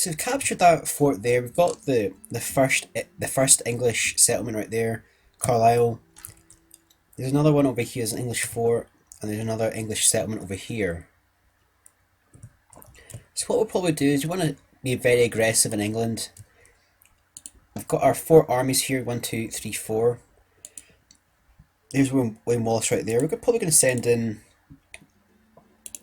So we've captured that fort there. We've got the first English settlement right there, Carlisle. There's another one over here, there's an English fort, and there's another English settlement over here. So what we'll probably do is we want to be very aggressive in England. We've got our four armies here, 1, 2, 3, 4. There's William Wallace right there. We're probably going to send in.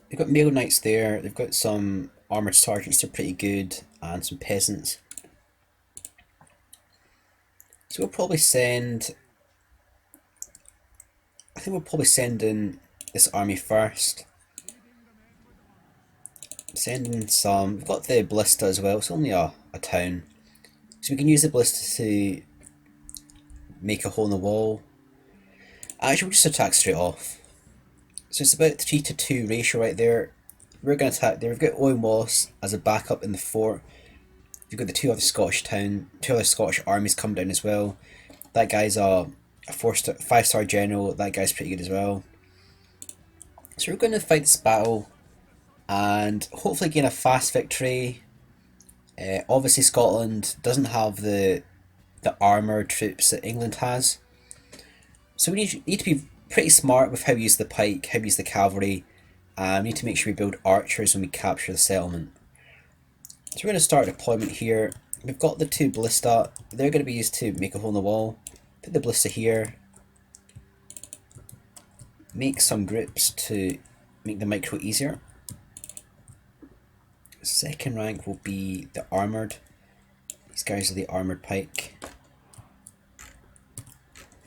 They've got male knights there. They've got some armoured sergeants. They're pretty good, and some peasants. So we'll probably send. I think we'll probably send in this army first. Send in some. We've got the ballista as well. It's only a town, so we can use the ballista to make a hole in the wall. Actually, we'll just attack straight off. So it's about 3-to-2 ratio right there. We're going to attack there. We've got Owen Wallace as a backup in the fort. We've got the two other Scottish armies come down as well. That guy's a 5-star general. That guy's pretty good as well. So we're going to fight this battle and hopefully gain a fast victory. Obviously Scotland doesn't have the armoured troops that England has. So we need to be pretty smart with how we use the pike, how we use the cavalry, and we need to make sure we build archers when we capture the settlement. So we're going to start deployment here. We've got the two ballista. They're going to be used to make a hole in the wall. Put the ballista here. Make some groups to make the micro easier. Second rank will be the armoured. These guys are the armoured pike.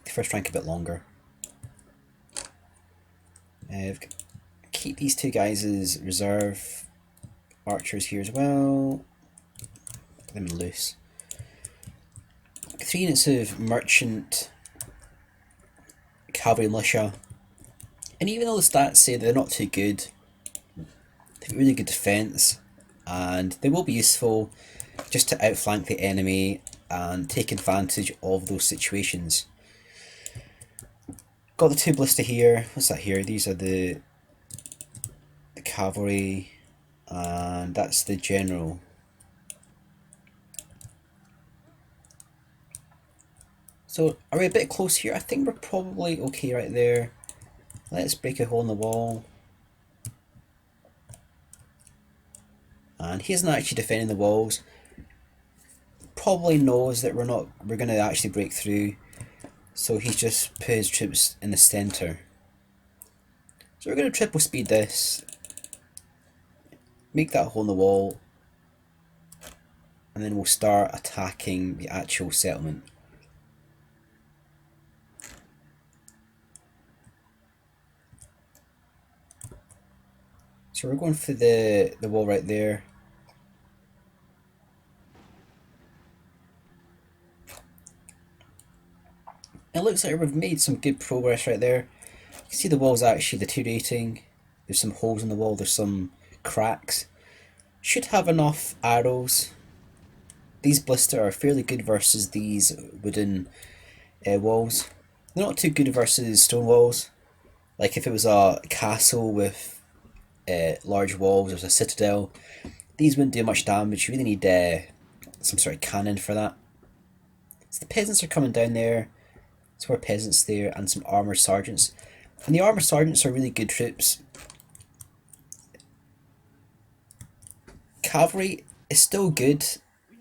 The first rank a bit longer. Keep these two guys as reserve archers here as well. Put them loose. 3 units of merchant cavalry militia. And even though the stats say they're not too good, they've really good defence, and they will be useful just to outflank the enemy and take advantage of those situations. Got the two ballista here. What's that here? These are the cavalry, and that's the general. So are we a bit close here? I think we're probably okay right there. Let's break a hole in the wall. And he isn't actually defending the walls. Probably knows that we're going to actually break through. So he's just put his troops in the centre. So we're going to triple speed this. Make that hole in the wall. And then we'll start attacking the actual settlement. So we're going for the wall right there. It looks like we've made some good progress right there. You can see the wall's actually deteriorating. There's some holes in the wall, there's some cracks. Should have enough arrows. These blister are fairly good versus these wooden walls. They're not too good versus stone walls. Like if it was a castle with large walls, or a citadel, these wouldn't do much damage. You really need some sort of cannon for that. So the peasants are coming down there. Some more peasants there, and some armoured sergeants. And the armoured sergeants are really good troops. Cavalry is still good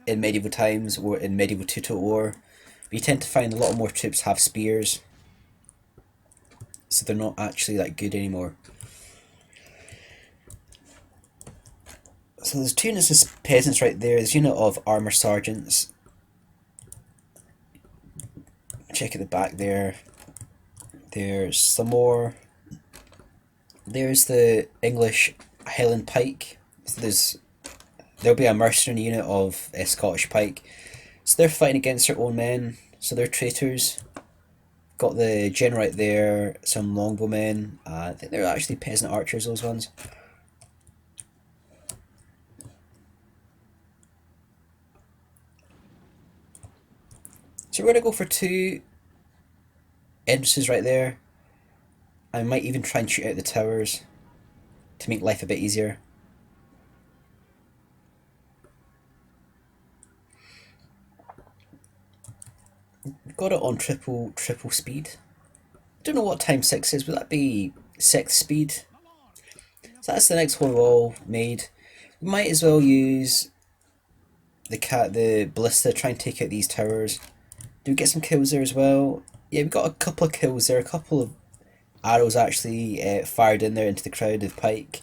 in medieval times, or in medieval total war, but you tend to find a lot more troops have spears, so they're not actually that good anymore. So there's 2 units of peasants right there. There's a unit of armoured sergeants. Check at the back there. There's some more. There's the English Highland Pike. So there'll be a mercenary unit of Scottish Pike. So they're fighting against their own men. So they're traitors. Got the general right there. Some longbowmen. I think they're actually peasant archers, those ones. So we're going to go for 2 entrances right there. I might even try and shoot out the towers to make life a bit easier. got it on triple speed. Don't know what time 6 is, would that be 6th speed? So that's the next whole wall made. We might as well use the ballista to try and take out these towers. Do we get some kills there as well? Yeah, we got a couple of kills there, a couple of arrows actually fired in there into the crowd of pike.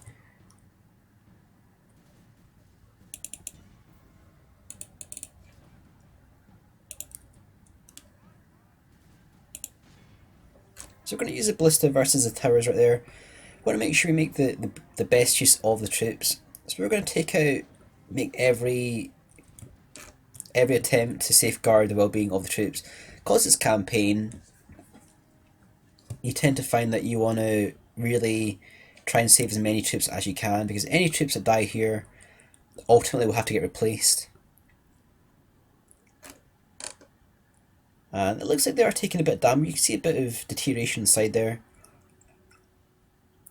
So we're going to use the ballista versus the towers right there. We want to make sure we make the best use of the troops. So we're going to take out, make every attempt to safeguard the well-being of the troops. Because it's campaign, you tend to find that you want to really try and save as many troops as you can, because any troops that die here ultimately will have to get replaced. And it looks like they are taking a bit of damage. You can see a bit of deterioration inside there.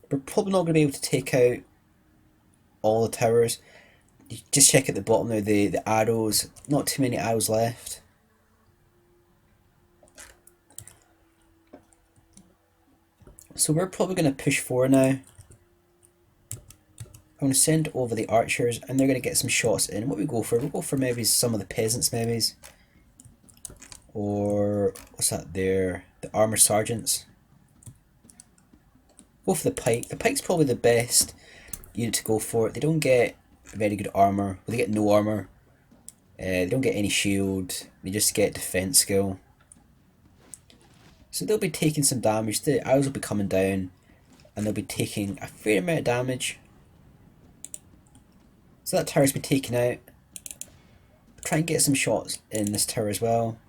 We're probably not going to be able to take out all the towers. You just check at the bottom there, the arrows. Not too many arrows left. So we're probably going to push forward now. I'm going to send over the archers, and they're going to get some shots in. What we go for? We'll go for maybe some of the peasants, maybe. Or, what's that there? The armor sergeants. Go for the pike. The pike's probably the best unit to go for. They don't get very good armor. Well, they get no armor. They don't get any shield. They just get defense skill. So they'll be taking some damage. The arrows will be coming down, and they'll be taking a fair amount of damage. So that tower's been taken out. Try and get some shots in this tower as well.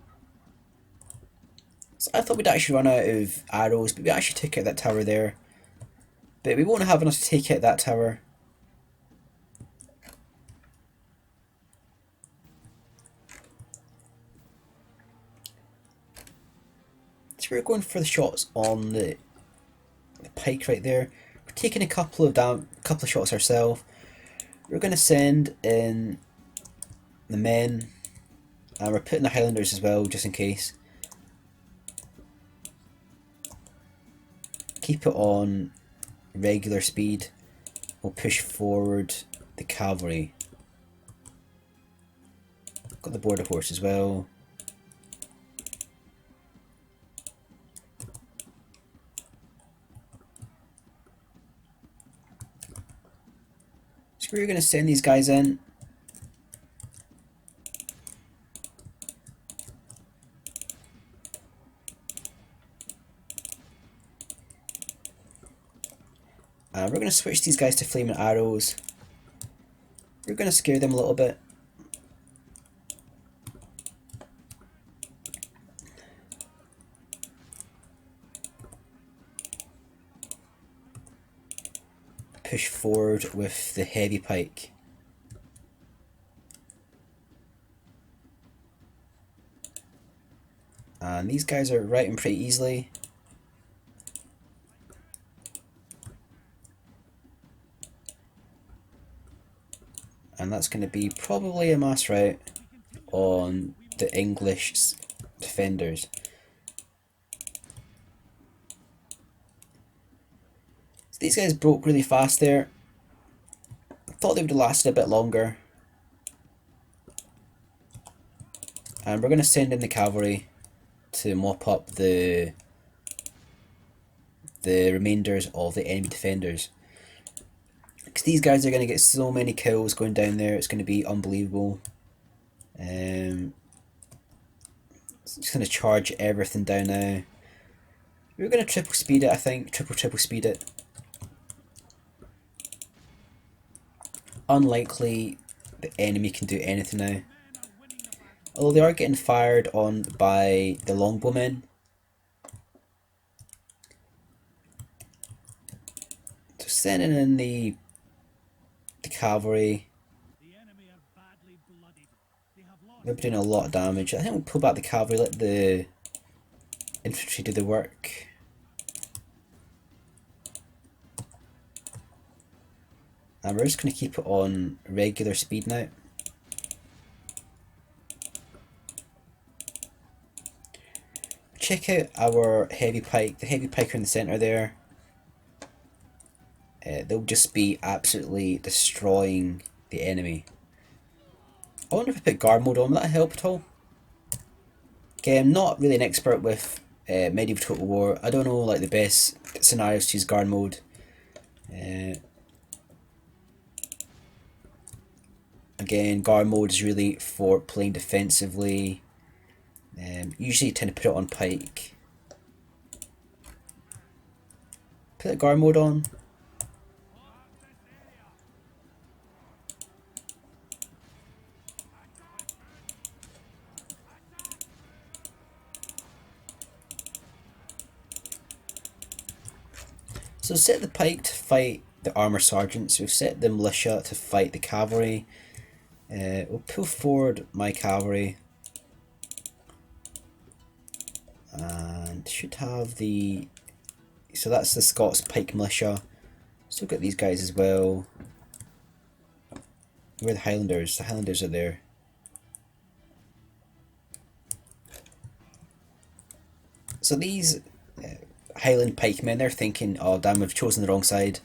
So I thought we'd actually run out of arrows, but we actually took out that tower there. But we won't have enough to take out that tower. So we're going for the shots on the pike right there. We're taking a couple of shots ourselves. We're going to send in the men, and we're putting the Highlanders as well, just in case. Keep it on regular speed. We'll push forward the cavalry. Got the border horse as well. So we're going to send these guys in. And we're going to switch these guys to flaming arrows. We're going to scare them a little bit. Push forward with the heavy pike. And these guys are routing pretty easily. And that's going to be probably a mass rout on the English defenders. So these guys broke really fast there. I thought they would have lasted a bit longer. And we're going to send in the cavalry to mop up the remainders of the enemy defenders. Because these guys are going to get so many kills going down there, it's going to be unbelievable. Just going to charge everything down now. We're going to triple speed it, I think. Triple speed it. Unlikely the enemy can do anything now. Although they are getting fired on by the longbowmen. So sending in the cavalry. They're doing a lot of damage. I think we'll pull back the cavalry, let the infantry do the work. And we're just going to keep it on regular speed now. check out our heavy pike, the heavy pike in the centre there. They'll just be absolutely destroying the enemy. I wonder if I put guard mode on, will that help at all? Okay, I'm not really an expert with medieval Total War. I don't know like the best scenarios to use guard mode. Again, guard mode is really for playing defensively. Usually tend to put it on pike. Put the guard mode on. So set the pike to fight the armour sergeants. We've set the militia to fight the cavalry. We'll pull forward my cavalry. And should have the... So that's the Scots pike militia. Still got these guys as well. Where are the Highlanders? The Highlanders are there. So these Highland pikemen, they're thinking, oh damn, we've chosen the wrong side.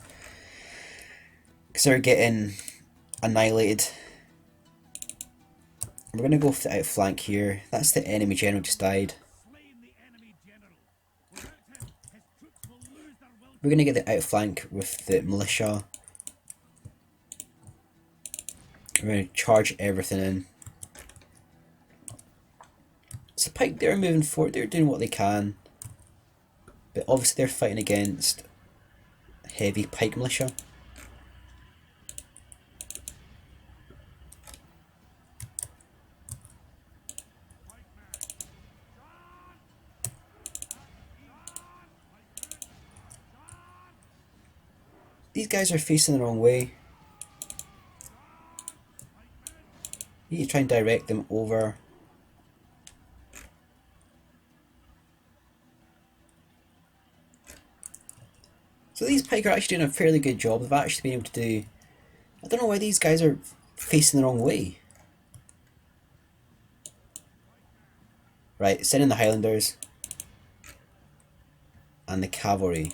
Because they're getting annihilated. We're going to go for the outflank here. That's the enemy general just died. We're going to get the outflank with the militia. We're going to charge everything in. So the pike, they're moving forward, they're doing what they can. But obviously they're fighting against heavy pike militia. These guys are facing the wrong way. You need to try and direct them over. So these pike are actually doing a fairly good job. They've actually been able to do... I don't know why these guys are facing the wrong way. Right, send in the Highlanders. And the cavalry.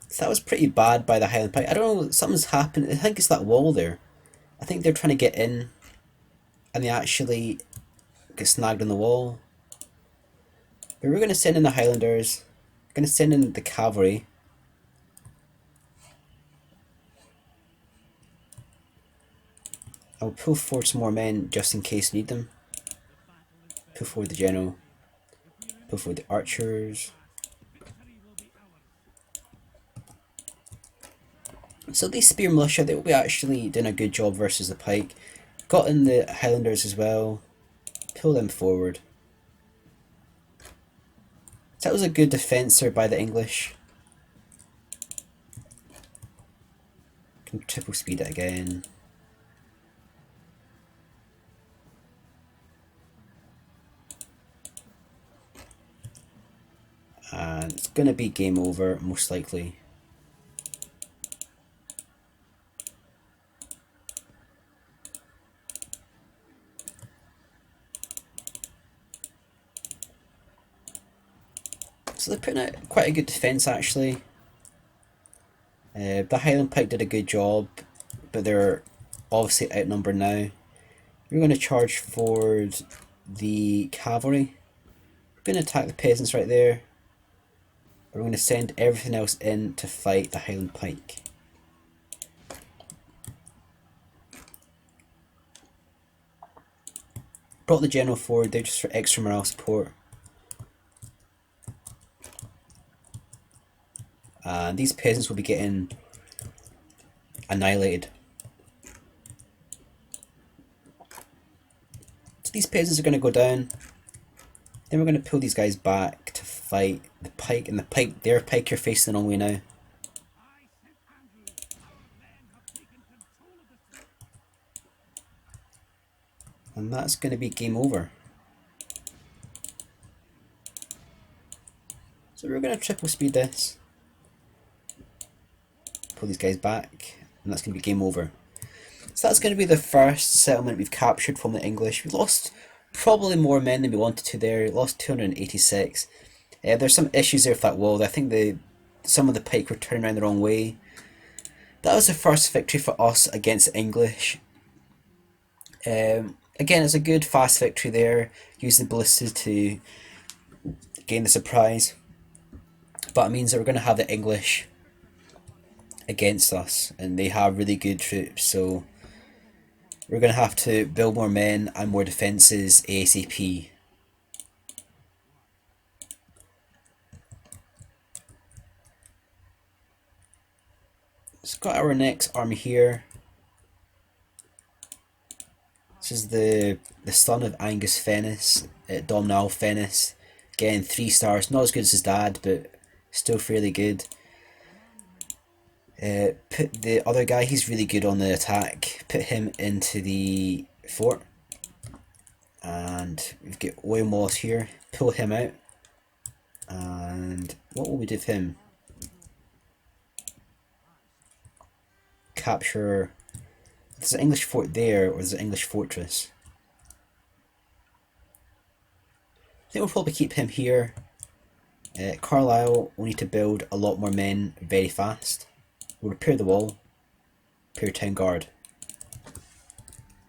So that was pretty bad by the Highland pike. I don't know, something's happened. I think it's that wall there. I think they're trying to get in. And they actually get snagged on the wall. But we're going to send in the Highlanders. We're going to send in the cavalry. I'll pull forward some more men just in case we need them. Pull forward the general. Pull forward the archers. So these spear militia, they will be actually doing a good job versus the pike. Got in the Highlanders as well. Pull them forward. So that was a good defence there by the English. Can triple speed it again. And it's going to be game over, most likely. So they're putting out quite a good defence actually. The Highland Pike did a good job, but they're obviously outnumbered now. We're going to charge forward the cavalry. We're going to attack the peasants right there. We're going to send everything else in to fight the Highland Pike. Brought the general forward there just for extra morale support. And these peasants will be getting annihilated. So these peasants are going to go down. Then we're going to pull these guys back to fight the pike. And the pike, their pike are facing the wrong way now. And that's going to be game over. So we're going to triple speed this. Pull these guys back, and that's going to be game over. So that's going to be the first settlement we've captured from the English. We lost probably more men than we wanted to there. We lost 286. There's some issues there with that wall. I think some of the pike were turning around the wrong way. That was the first victory for us against the English. Again, it's a good fast victory there. Use the ballistas to gain the surprise. But it means that we're going to have the English against us, and they have really good troops, so we're going to have to build more men and more defences ASAP. So got our next army here. This is the son of Angus Fennis, Domhnall Fennis. Again, 3 stars, not as good as his dad, but still fairly good. Put the other guy, he's really good on the attack. Put him into the fort. And we've got oil moss here. Pull him out. And what will we do with him? Capture. There's an English fort there, or there's an English fortress. I think we'll probably keep him here. Carlisle, we need to build a lot more men very fast. We'll repair the wall. Repair town guard.